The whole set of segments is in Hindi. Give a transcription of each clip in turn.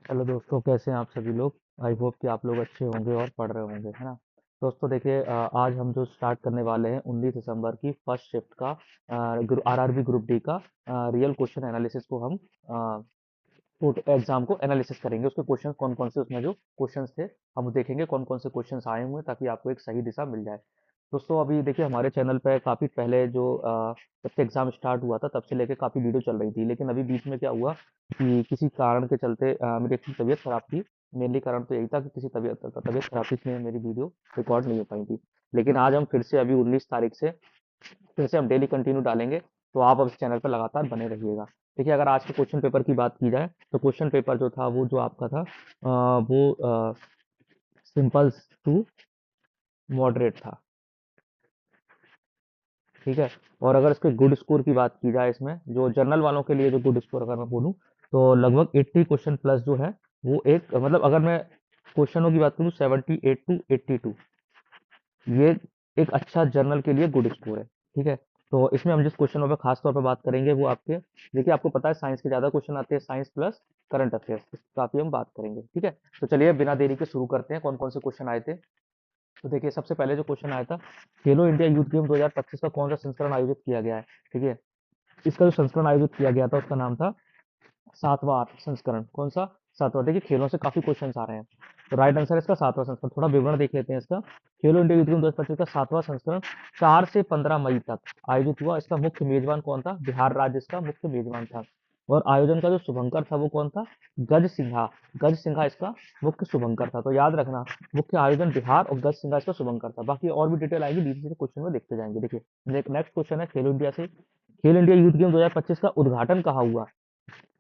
हेलो दोस्तों, कैसे हैं आप सभी लोग। आई होप कि आप लोग अच्छे होंगे और पढ़ रहे होंगे, है ना। दोस्तों देखिए, आज हम जो स्टार्ट करने वाले हैं 19 दिसंबर की फर्स्ट शिफ्ट का आरआरबी ग्रुप डी का रियल क्वेश्चन एनालिसिस को हम एग्जाम को एनालिसिस करेंगे। उसके क्वेश्चन कौन कौन से, उसमें जो क्वेश्चंस थे हम देखेंगे कौन कौन से क्वेश्चंस आए हुए हैं, ताकि आपको एक सही दिशा मिल जाए। दोस्तों अभी देखिए, हमारे चैनल पे काफ़ी पहले जो जब से एग्ज़ाम स्टार्ट हुआ था तब से लेके काफ़ी वीडियो चल रही थी, लेकिन अभी बीच में क्या हुआ कि किसी कारण के चलते मेरी एक तबीयत खराब थी। मेनली कारण तो यही था कि किसी तबीयत खराब थी, इसलिए मेरी वीडियो रिकॉर्ड नहीं हो पाई थी। लेकिन आज हम फिर से अभी 19 तारीख से फिर से हम डेली कंटिन्यू डालेंगे, तो आप अब इस चैनल पर लगातार बने रहिएगा। देखिए, अगर आज के क्वेश्चन पेपर की बात की जाए तो क्वेश्चन पेपर जो था वो जो आपका था वो सिंपल टू मॉडरेट था। ठीक है। और अगर इसके गुड स्कोर की बात की जाए, इसमें जो जनरल वालों के लिए जो गुड स्कोर अगर मैं बोलूँ तो लगभग 80 क्वेश्चन प्लस जो है वो एक मतलब अगर मैं क्वेश्चनों की बात करूँ 78 टू 82, ये एक अच्छा जर्नल के लिए गुड स्कोर है। ठीक है। तो इसमें हम जिस क्वेश्चनों पे खास तौर पे बात करेंगे वो आपके, देखिए आपको पता है साइंस के ज्यादा क्वेश्चन आते हैं, साइंस प्लस करंट अफेयर्स, इस काफी हम बात करेंगे। ठीक है। तो चलिए बिना देरी के शुरू करते हैं, कौन कौन से क्वेश्चन आए थे। तो देखिए, सबसे पहले जो क्वेश्चन आया था, खेलो इंडिया यूथ गेम 2025 का कौन सा संस्करण आयोजित किया गया है। ठीक है। इसका जो संस्करण आयोजित किया गया था उसका नाम था सातवां संस्करण। कौन सा? सातवां। देखिए, खेलों से काफी क्वेश्चन आ रहे हैं, तो राइट आंसर है इसका सातवां संस्करण। थोड़ा विवरण देख लेते हैं इसका। खेलो इंडिया यूथ गेम 2025 का सातवां संस्करण 4 से 15 मई तक आयोजित हुआ। इसका मुख्य मेजबान कौन था? बिहार राज्य इसका मुख्य मेजबान था। और आयोजन का जो शुभंकर था वो कौन था? गज सिंहा। गज सिंहा इसका मुख्य शुभंकर था। तो याद रखना, मुख्य आयोजन बिहार और गज सिंहा इसका शुभंकर था। बाकी और भी डिटेल आएगी, धीरे धीरे क्वेश्चन में देखते जाएंगे। देखिए, नेक्स्ट क्वेश्चन है खेलो इंडिया से। खेलो इंडिया यूथ गेम 2025 का उद्घाटन कहाँ हुआ।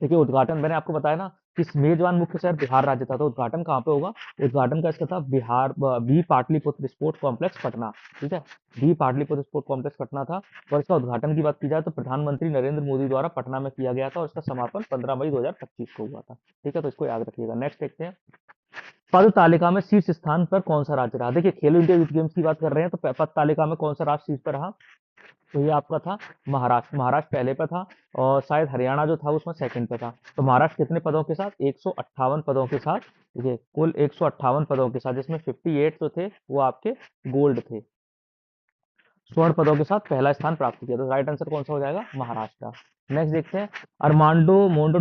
देखिए, उद्घाटन मैंने आपको बताया ना कि मेजबान मुख्य शहर बिहार राज्य था, तो उद्घाटन कहाँ पे होगा? उद्घाटन का इसका था Bihar B Patliputra sports complex Patna. ठीक है। B Patliputra sports complex Patna था। और इसका उद्घाटन की बात की जाए तो प्रधानमंत्री नरेंद्र मोदी द्वारा पटना में किया गया था, और इसका समापन 15 मई 2025 को हुआ था। ठीक है, तो इसको याद रखिएगा। नेक्स्ट देखते हैं, पद तालिका में शीर्ष स्थान पर कौन सा राज्य रहा। देखिए, खेलो इंडिया यूथ गेम्स की बात कर रहे हैं, तो पद तालिका में कौन सा राज्य शीर्ष पर रहा? तो ये आपका था महाराष्ट्र। महाराष्ट्र पहले पे था, और शायद हरियाणा जो था उसमें सेकंड पे था। तो महाराष्ट्र कितने पदों के साथ? 158 पदों के साथ। देखिए, कुल 158 पदों के साथ, जिसमें 58 जो थे वो आपके गोल्ड थे। स्वर्ण पदों के साथ पहला स्थान प्राप्त किया। तो राइट आंसर कौन सा हो जाएगा? महाराष्ट्र। नेक्स्ट देखते हैं, अरमांडो मोंडो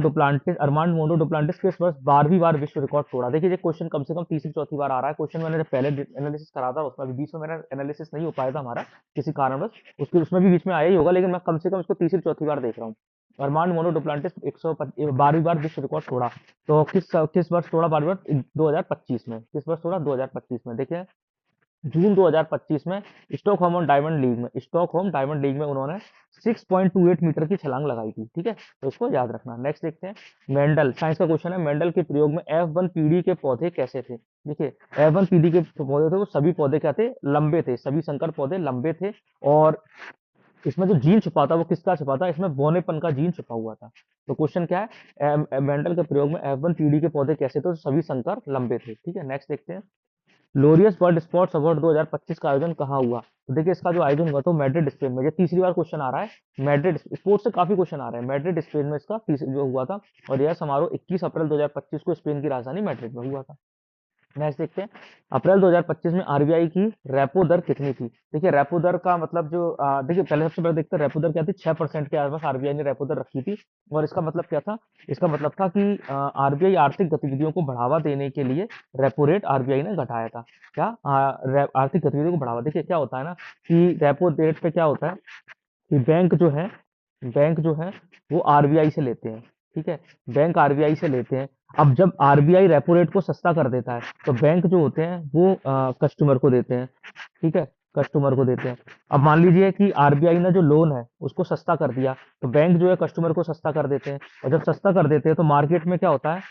डुप्लांटिस किस वर्ष 12वीं बार विश्व रिकॉर्ड तोड़ा। देखिए, ये क्वेश्चन कम से कम तीसरी चौथी बार आ रहा है। क्वेश्चन मैंने जब पहले एनालिसिस करा था उसमें भी बीच में मेरा एनालिसिस नहीं हो पाया था हमारा किसी कारणवश, उसके उसमें भी बीच में आया ही होगा, लेकिन मैं कम से कम इसको तीसरी चौथी बार देख रहा हूँ। अरमांड मोनो डुप्लांटिस 112वीं बार विश्व रिकॉर्ड तोड़ा। तो किस वर्ष तोड़ा 12वीं बार? 2025 में। किस वर्ष तोड़ा? 2025 में। देखिए, जून 2025 में स्टॉकहोम डायमंड लीग में उन्होंने 6.28 मीटर की छलांग लगाई थी। ठीक है, तो इसको याद रखना। नेक्स्ट देखते हैं, मेंडल, साइंस का क्वेश्चन है, मेंडल के प्रयोग में F1 पीढ़ी के पौधे कैसे थे। देखिए, F1 पीढ़ी के पौधे थे वो सभी पौधे क्या थे? लंबे थे। सभी संकर पौधे लंबे थे। और इसमें जो जीन छुपा था वो किसका छुपा था? इसमें बोनेपन का जीन छुपा हुआ था। तो क्वेश्चन क्या है? मेंडल के प्रयोग में F1 पीढ़ी के पौधे कैसे थे? तो सभी संकर लंबे थे। ठीक है। नेक्स्ट देखते हैं, लोरियस वर्ल्ड स्पोर्ट्स अवार्ड 2025 का आयोजन कहाँ हुआ। तो देखिए, इसका जो आयोजन हुआ तो मैड्रिड स्पेन में। ये तीसरी बार क्वेश्चन आ रहा है, मैड्रिड स्पोर्ट्स से काफी क्वेश्चन आ रहे हैं। मैड्रिड स्पेन में इसका जो हुआ था, और यह समारोह 21 अप्रैल 2025 को स्पेन की राजधानी मैड्रिड में हुआ था। नेक्स्ट देखते हैं, अप्रैल 2025 में आरबीआई की रेपो दर कितनी थी। देखिए, रेपो दर का मतलब जो देखिए पहले सबसे पहले देखते हैं रेपो दर क्या थी। 6% के आसपास आरबीआई ने रेपो दर रखी थी। और इसका मतलब क्या था? इसका मतलब था कि आरबीआई आर्थिक गतिविधियों को बढ़ावा देने के लिए रेपो रेट आरबीआई ने घटाया था। क्या? आर्थिक गतिविधियों को बढ़ावा। देखिए, क्या होता है ना कि रेपो रेट पे क्या होता है कि बैंक जो है वो आरबीआई से लेते हैं। ठीक है। बैंक आरबीआई से लेते हैं। अब जब आरबीआई रेपो रेट को सस्ता कर देता है तो बैंक जो होते हैं वो कस्टमर को देते हैं। ठीक है, कस्टमर को देते हैं। अब मान लीजिए कि आरबीआई ने जो लोन है उसको सस्ता कर दिया, तो बैंक जो है कस्टमर को सस्ता कर देते हैं। और जब सस्ता कर देते हैं तो मार्केट में क्या होता है?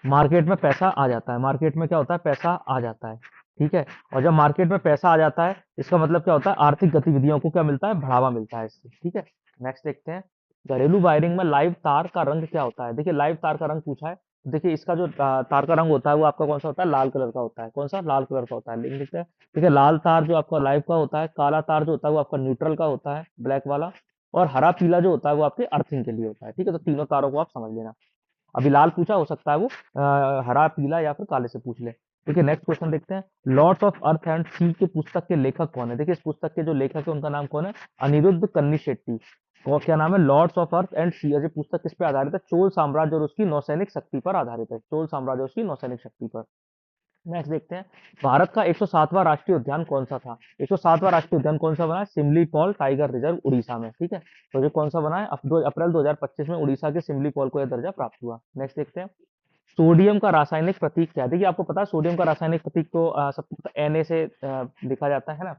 मार्केट में पैसा आ जाता है। मार्केट में क्या होता है? पैसा आ जाता है। ठीक है। और जब मार्केट में पैसा आ जाता है, इसका मतलब क्या होता है? आर्थिक गतिविधियों को क्या मिलता है? बढ़ावा मिलता है इससे। ठीक है। नेक्स्ट देखते हैं, घरेलू वायरिंग में लाइव तार का रंग क्या होता है। देखिए, लाइव तार का रंग पूछा है। देखिए, इसका जो तार का रंग होता है वो आपका कौन सा होता है? लाल कलर का होता है। कौन सा? लाल कलर का होता है। लिख देखते हैं। देखिए, लाल तार जो आपका लाइव का होता है, काला तार जो होता है वो आपका न्यूट्रल का होता है, ब्लैक वाला, और हरा पीला जो होता है वो आपके अर्थिंग के लिए होता है। ठीक है, तो तीनों तारों को आप समझ लेना। अभी लाल पूछा, हो सकता है वो हरा, पीला या फिर काले से पूछ ले। ठीक है, नेक्स्ट क्वेश्चन देखते हैं। लॉर्ड्स ऑफ अर्थ एंड सी के पुस्तक के लेखक कौन है? देखिए इस पुस्तक के जो लेखक है उनका नाम कौन है? अनिरुद्ध कन्नीशेट्टी। और क्या नाम है? लॉर्ड्स ऑफ अर्थ एंड सी। ये पुस्तक किस पे आधारित है? चोल साम्राज्य और उसकी नौसैनिक शक्ति पर आधारित है। चोल साम्राज्य और उसकी नौसैनिक शक्ति पर। नेक्स्ट देखते हैं, भारत का 107वां राष्ट्रीय उद्यान कौन सा था? 107वां राष्ट्रीय उद्यान कौन सा बना है? सिमलीपाल टाइगर रिजर्व उड़ीसा में। ठीक है, तो ये कौन सा बना है? अप्रैल 2025 में उड़ीसा के सिमलीपाल को यह दर्जा प्राप्त हुआ। नेक्स्ट देखते हैं, सोडियम का रासायनिक प्रतीक क्या है? देखिए आपको पता है सोडियम का रासायनिक प्रतीक तो सबको Na से लिखा जाता है ना।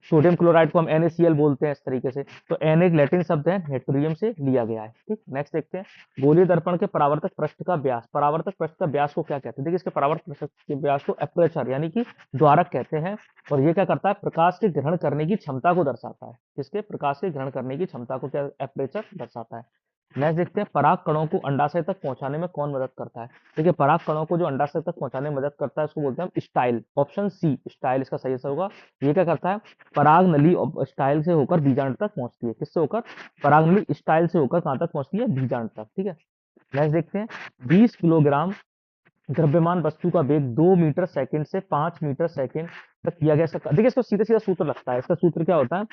सोडियम क्लोराइड को हम NaCl बोलते हैं इस तरीके से। तो Na एक लैटिन शब्द है, नेट्रियम से लिया गया है। ठीक, नेक्स्ट देखते हैं, गोलीय दर्पण के परावर्तक पृष्ठ का व्यास। परावर्तक पृष्ठ का व्यास को क्या कहते हैं? देखिए इसके परावर्तक पृष्ठ के व्यास को एपर्चर यानी कि द्वारक कहते हैं। और ये क्या करता है? प्रकाश के ग्रहण करने की क्षमता को दर्शाता है। किसके? प्रकाश के ग्रहण करने की क्षमता को क्या एपर्चर दर्शाता है। नेक्स्ट देखते हैं, पराग कणों को अंडाशय तक पहुंचाने में कौन मदद करता है? देखिए पराग कणों को जो अंडाशय तक पहुंचाने में मदद करता है उसको बोलते हैं हम स्टाइल। ऑप्शन सी स्टाइल इसका सही आंसर होगा। ये क्या करता है? पराग नली स्टाइल से होकर बीजांड तक पहुंचती है। किससे होकर? पराग नली स्टाइल से होकर कहां तक पहुंचती है? बीजांड तक। ठीक है, नेक्स्ट देखते हैं, 20 किलोग्राम द्रव्यमान वस्तु का वेग 2 मीटर सेकंड से 5 मीटर सेकंड तक किया गया। देखिए इसको सीधा सीधा सूत्र लगता है। इसका सूत्र क्या होता है?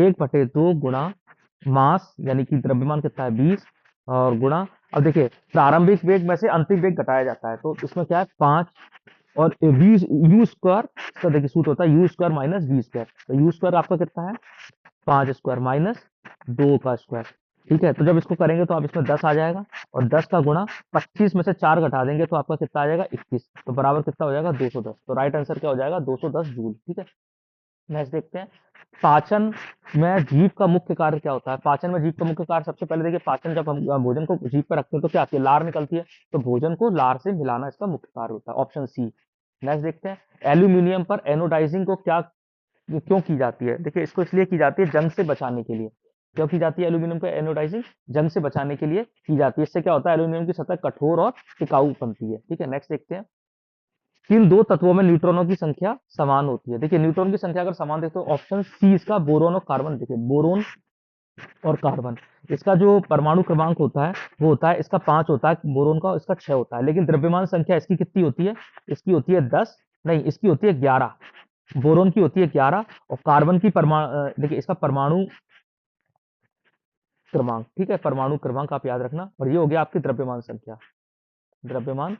1/2 गुणा मास यानी कि द्रव्यमान कितना है 20 और गुणा, अब देखिए प्रारंभिक वेग में से अंतिम वेग घटाया जाता है तो इसमें क्या है 5 और यू स्क्वायर। इसका देखिए सूत्र होता है U square minus V square. तो यू स्क्वायर आपका कितना है? 5 स्क्वायर माइनस 2 का स्क्वायर। ठीक है, तो जब इसको करेंगे तो आप इसमें 10 आ जाएगा और 10 का गुणा 25 में से 4 घटा देंगे तो आपका कितना आ जाएगा 21। तो बराबर कितना हो जाएगा 210। तो राइट आंसर क्या हो जाएगा 210 जूल। ठीक है, नेक्स्ट देखते हैं, पाचन में जीभ का मुख्य कार्य क्या होता है? पाचन में जीभ का मुख्य कार्य, सबसे पहले देखिए पाचन जब हम भोजन को जीभ पर रखते हैं तो क्या आती है? लार निकलती है। तो भोजन को लार से मिलाना इसका मुख्य कार्य होता है। Option C. नेक्स्ट देखते हैं, एल्यूमिनियम पर एनोडाइजिंग को क्या क्यों की जाती है? देखिए इसको इसलिए की जाती है जंग से बचाने के लिए। क्यों की जाती है एल्यूमिनियम पर एनोडाइजिंग? जंग से बचाने के लिए की जाती है। इससे क्या होता है? एल्यूमिनियम की सतह कठोर और टिकाऊ बनती है। ठीक है, नेक्स्ट देखते हैं, किन दो तत्वों में न्यूट्रॉनों की संख्या समान होती है? देखिए न्यूट्रॉन की संख्या अगर समान देखते हो ऑप्शन सी इसका बोरोन और कार्बन। देखिए बोरोन और कार्बन, इसका जो परमाणु क्रमांक होता है वो होता है इसका 5 होता है बोरोन का, इसका 6 होता है। लेकिन द्रव्यमान संख्या इसकी कितनी होती है? इसकी होती है 10, नहीं इसकी होती है 11। बोरोन की होती है 11 और कार्बन की परमाणु देखिए इसका परमाणु क्रमांक। ठीक है, परमाणु क्रमांक आप याद रखना। और ये हो गया आपकी द्रव्यमान संख्या। द्रव्यमान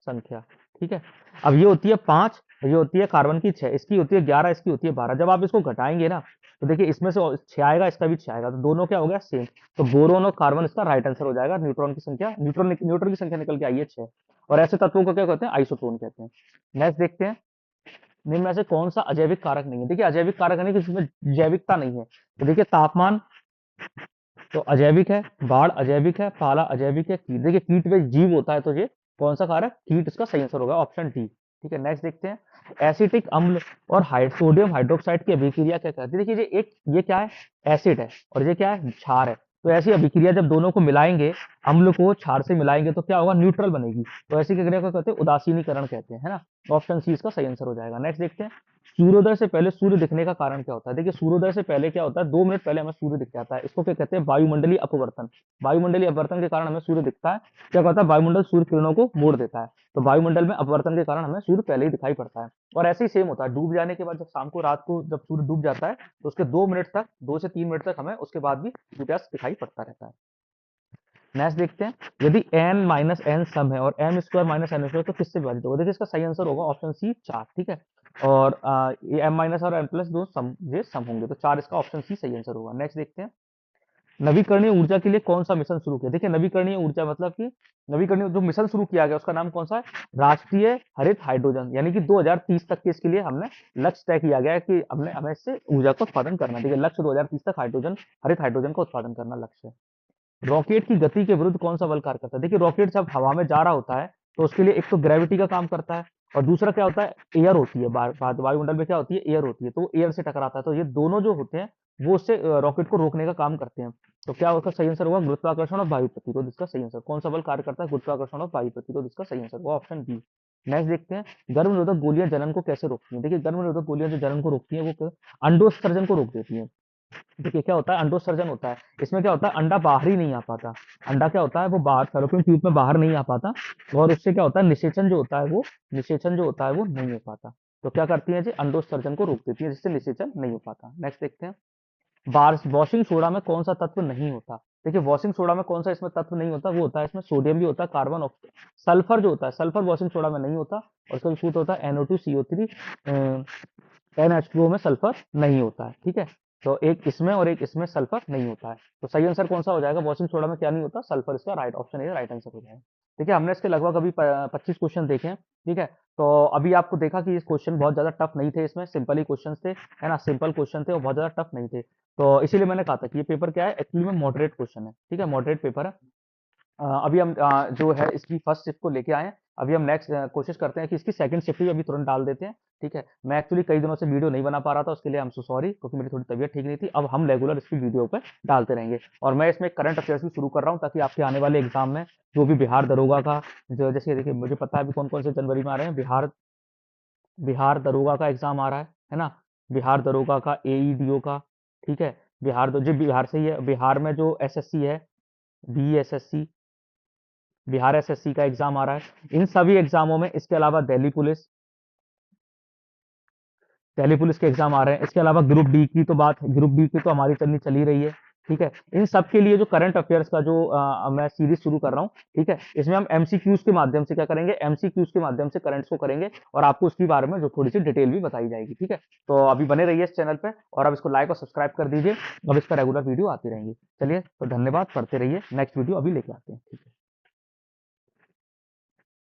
संख्या। ठीक है, अब ये होती है 5, ये होती है कार्बन की 6, इसकी होती है 11, इसकी होती है 12। जब आप इसको घटाएंगे ना तो देखिए इसमें से 6 आएगा, इसका भी 6 आएगा, तो दोनों क्या हो गया सेम। तो बोरोन और कार्बन इसका राइट आंसर हो जाएगा। न्यूट्रॉन की संख्या, न्यूट्रॉन की संख्या निकल के आई है 6। और ऐसे तत्वों को क्या कहते हैं? आइसोटोन कहते हैं। नेक्स्ट देखते हैं, निम्न में से कौन सा अजैविक कारक नहीं है? देखिए अजैविक कारक नहीं, जिसमें जैविकता नहीं है। तो देखिए तापमान तो अजैविक है, बाढ़ अजैविक है, पाला अजैविक है, कीट। देखिए कीट में जीव होता है तो ये कौन सा कारक? कीट इसका सही आंसर होगा, ऑप्शन डी। ठीक है, नेक्स्ट देखते हैं, एसिटिक अम्ल और सोडियम हाइड्रोक्साइड की अभिक्रिया क्या कहती है? देखिए ये क्या है? एसिड है और ये क्या है? क्षार है। तो ऐसी अभिक्रिया जब दोनों को मिलाएंगे, अम्ल को क्षार से मिलाएंगे तो क्या होगा? न्यूट्रल बनेगी। तो ऐसी क्रिया को कहते हैं उदासीनीकरण कहते हैं, है ना। ऑप्शन सी इसका सही आंसर हो जाएगा। नेक्स्ट देखते हैं, सूर्योदय से पहले सूर्य दिखने का कारण क्या होता है? देखिए सूर्योदय से पहले क्या होता है? 2 मिनट पहले हमें सूर्य दिख जाता है। इसको क्या कहते हैं? वायुमंडलीय अपवर्तन। वायुमंडलीय अपवर्तन के कारण हमें सूर्य दिखता है। क्या कहता है? वायुमंडल सूर्य किरणों को मोड़ देता है। तो वायुमंडल में अपवर्तन के कारण हमें सूर्य पहले ही दिखाई पड़ता है। और ऐसे ही सेम होता है डूब जाने के बाद, जब शाम को रात को जब सूर्य डूब जाता है तो उसके 2 मिनट तक, 2 से 3 मिनट तक हमें उसके बाद भी सूर्यास्त दिखाई पड़ता रहता है। नेक्स्ट देखते हैं, यदि n माइनस एन सम है और m square minus N square तो किससे विभाजित होगा? देखिए इसका सही आंसर होगा ऑप्शन सी 4। ठीक है, और ये m माइनस और n प्लस दो सम, ये सम होंगे तो 4 इसका ऑप्शन सी सही आंसर होगा। नेक्स्ट देखते हैं, नवीकरणीय ऊर्जा के लिए कौन सा मिशन शुरू किया? देखिए नवीकरणीय ऊर्जा मतलब कि नवीकरणीय जो मिशन शुरू किया गया उसका नाम कौन सा है? राष्ट्रीय हरित हाइड्रोजन। यानी कि 2030 तक के इसके लिए हमने लक्ष्य तय किया गया है कि हमें इससे ऊर्जा का उत्पादन करना है। देखिए लक्ष्य 2030 तक हरित हाइड्रोजन का उत्पादन करना लक्ष्य है। रॉकेट की गति के विरुद्ध कौन सा बल कार्य करता है? देखिए रॉकेट जब हवा में जा रहा होता है तो उसके लिए एक तो ग्रेविटी का काम करता है और दूसरा क्या होता है? एयर होती है। वायुमंडल में क्या होती है? एयर होती है, तो एयर से टकराता है। तो ये दोनों जो होते हैं वो उससे रॉकेट को रोकने का काम करते हैं। तो क्या उसका सही आंसर होगा? गुरुत्वाकर्षण और वायु प्रतिरोध इसका सही आंसर। कौन सा बल कार्य करता है? गुरुत्वाकर्षण और वायु प्रतिरोध इसका सही आंसर होगा ऑप्शन बी। नेक्स्ट देखते हैं, गर्भ निरोधक गोलियां जनन को कैसे रोकती हैं? देखिए गर्भ निरोधक गोलियां जो जनन को रोकती हैं वो अंडोत्सर्जन को रोक देती हैं। देखिए क्या होता है, अंडोत्सर्जन होता है। इसमें क्या होता है, अंडा बाहर ही नहीं आ पाता। अंडा क्या होता है, वो बाहर फैलोपियन ट्यूब में बाहर नहीं आ पाता, और उससे क्या होता है, निषेचन जो होता है वो निषेचन जो होता है वो नहीं हो पाता। तो क्या करती है जी, अंडोत्सर्जन को रोक देती है, जिससे निषेचन नहीं हो पाता। नेक्स्ट देखते हैं, बार वॉशिंग सोडा में कौन सा तत्व नहीं होता। देखिए वॉशिंग सोडा में कौन सा इसमें तत्व नहीं होता, वो होता है इसमें सोडियम भी होता है, कार्बन ऑक्साइड, सल्फर जो होता है, सल्फर वॉशिंग सोडा में नहीं होता, और उसका जो सूत्र होता है NO2CO3, NH2O में सल्फर नहीं होता है। ठीक है, तो एक इसमें और एक इसमें सल्फर नहीं होता है। तो सही आंसर कौन सा हो जाएगा, वॉशिंग सोडा में क्या नहीं होता, सल्फर, इसका राइट ऑप्शन है, राइट आंसर हो जाएगा। ठीक है, हमने इसके लगभग अभी 25 क्वेश्चन देखे हैं। ठीक है, तो अभी आपको देखा कि ये क्वेश्चन बहुत ज्यादा टफ नहीं थे, इसमें सिंपल ही क्वेश्चन थे, है ना, सिंपल क्वेश्चन थे और बहुत ज्यादा टफ नहीं थे। तो इसीलिए मैंने कहा था कि ये पेपर क्या है, एक्चुअली में मॉडरेट क्वेश्चन है। ठीक है, मॉडरेट पेपर है। अभी हम जो है इसकी फर्स्ट शिफ्ट को लेके आए हैं। अभी हम नेक्स्ट कोशिश करते हैं कि इसकी सेकंड शिफ्ट भी अभी तुरंत डाल देते हैं। ठीक है, मैं एक्चुअली कई दिनों से वीडियो नहीं बना पा रहा था, उसके लिए हम सो सॉरी, क्योंकि मेरी थोड़ी तबीयत ठीक नहीं थी। अब हम रेगुलर इसकी वीडियो पे डालते रहेंगे, और मैं इसमें करंट अफेयर्स भी शुरू कर रहा हूँ, ताकि आपके आने वाले एग्जाम में जो भी बिहार दरोगा का, जो जैसे देखिए मुझे पता है अभी कौन कौन से जनवरी में आ रहे हैं, बिहार बिहार दरोगा का एग्जाम आ रहा है ना, बिहार दरोगा का, AEDO का। ठीक है, जो बिहार से ही है, बिहार में जो SSC है, BSSC, बिहार SSC का एग्जाम आ रहा है। इन सभी एग्जामों में, इसके अलावा दिल्ली पुलिस के एग्जाम आ रहे हैं। इसके अलावा ग्रुप डी की तो हमारी चल ही रही है। ठीक है, इन सब के लिए जो करंट अफेयर्स का जो मैं सीरीज शुरू कर रहा हूँ। ठीक है, इसमें हम MCQs के माध्यम से क्या करेंगे, MCQs के माध्यम से करंट्स को करेंगे, और आपको उसके बारे में जो थोड़ी सी डिटेल भी बताई जाएगी। ठीक है, तो अभी बने रहिए इस चैनल पे, और अब इसको लाइक और सब्सक्राइब कर दीजिए। अब इस पर रेगुलर वीडियो आती रहेंगी। चलिए, तो धन्यवाद, पढ़ते रहिए, नेक्स्ट वीडियो अभी लेके आते हैं। ठीक है।